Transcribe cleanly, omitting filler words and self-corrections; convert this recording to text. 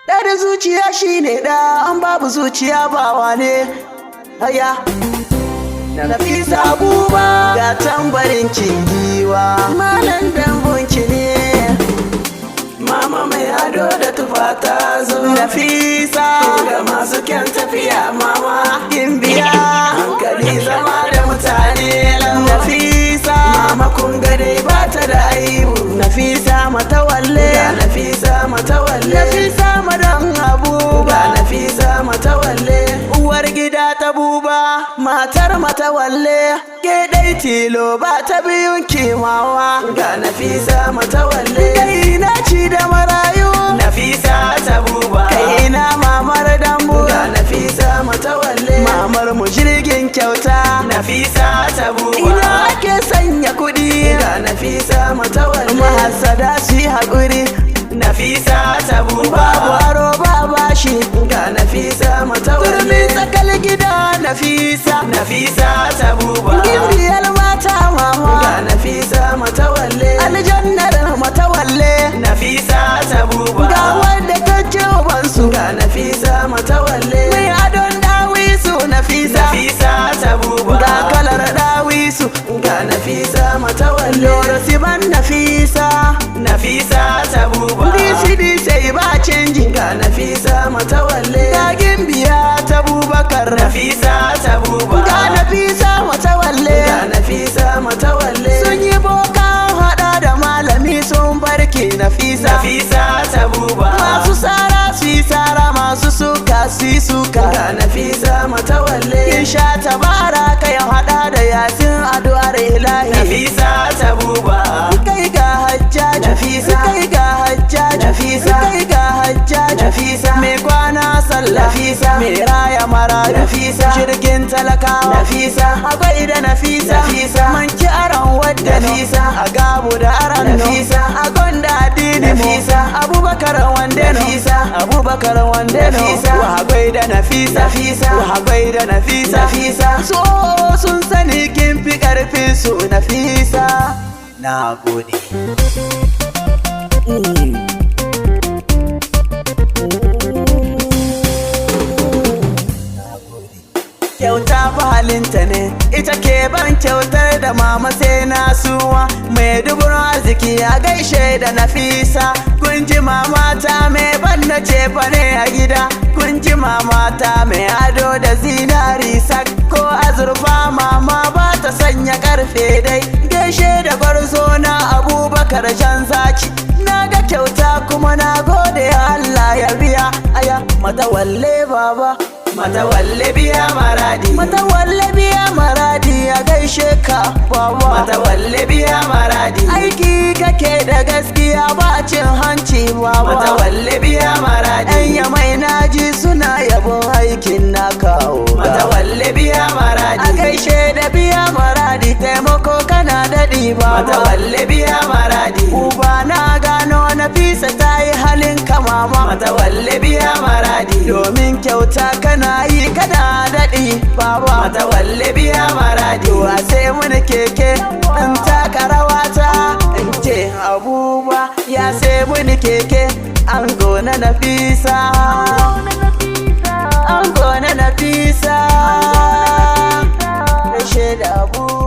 Da da zuciya shine da, an babu zuciya ba wane. Haya Nafisa Abuba ga tambarin giwa, malam dambunki ne. Mama mai ado da tufa ta zo, Nafisa da masu kyan tafiya mama gimbiya, hankali zama da mutane lau. Nafisa mama kun ga dai ba ta da aibu, Nafisa matawalle ga Nafisa matawalle, Nafisa madan Abuba ga Nafisa matawalle, uwar gida ta Buba matar matawalle, ke dai tilo ba ta biyun kimawa ga Nafisa matawalle. Kai na ci da marayu Nafisa ta Buba, kai na mamar dambu ga Nafisa matawalle, mamar mu jirgin kyauta Nafisa ta Buba, ina ake sanya kuɗi ga Nafisa matawalle, mahasada su yi haƙuri Nafisa ta Buba, babu aro ba bashi ga Nafisa matawalle, turmi tsakal gida Nafisa, Nafisa ta Buba, gimbiyar mata mama ga Nafisa matawalle, aljannar matawalle Nafisa ta Buba, ga wanda ta ce ubansu ga Nafisa matawalle, mai adon dawisu Nafisa, Nafisa ta Buba, ga kalar dawisu ga Nafisa matawalle, lorasiban Nafisa, Nafisa ta Buba, disi sai ba canji ga Nafisa matawalle, ga gimbiya ta Bubakar Nafisa ta Buba, ga Nafisa matawalle, ga Nafisa matawalle, sun yi boka hada da malami sun barke Nafisa, Nafisa ta Buba, masu sara su yi sara, masu suka su yi suka ga Nafisa matawalle, kin sha tabara kai hada da yasin addu'ar ilahi Nafisa ta Buba, kai ga hajjaji Nafisa, kai ga hajjaji Nafisa, kai ga hajjaji Nafisa, mai kwana sallah Nafisa, mai raya mara Nafisa, jirgin talakawa Nafisa, akwai da Nafisa, Nafisa, manki aran wadda Nafisa, a gabu da aran Nafisa, a gonda addini Nafisa, Abubakar wande Nafisa, Abubakar wande Nafisa, wa akwai da Nafisa, Nafisa, wa akwai da Nafisa, Nafisa, so sun sani kin fi karfin su Nafisa. Na gode. Kyauta fa halinta ne, ita ke ban kyautar da mama sai na suwa, mai dubun arziki a gaishe da Nafisa, kun ji mamata mai ban na cefa ne a gida, kun ji mamata mai ado da zinari sak ko azurfa, mama ba ta sanya karfe dai, gaishe da gwarzo na Abubakar jan zaki, na ga kyauta kuma na gode Allah ya biya, aya matawalle baba, matawalle biya maradi, matawalle biya maradi a gaishe ka baba, matawalle biya maradi, aiki kake da gaskiya ba cin hanci baba, matawalle biya maradi, yan yamai naji suna yabon aikin na kawo, matawalle biya maradi, a gaishe da biya maradi, taimako kana daɗi baba, matawalle biya maradi, uba na gano Nafisa ta yi halin ka mama, matawalle biya maradi, domin kyauta kana yi kana daɗi baba, matawalle biya maradi, wa sai mun keke in taka rawata in ce Abuba ya sai mun keke, an gona Nafisa, an gona Nafisa, gaishe da Abuba.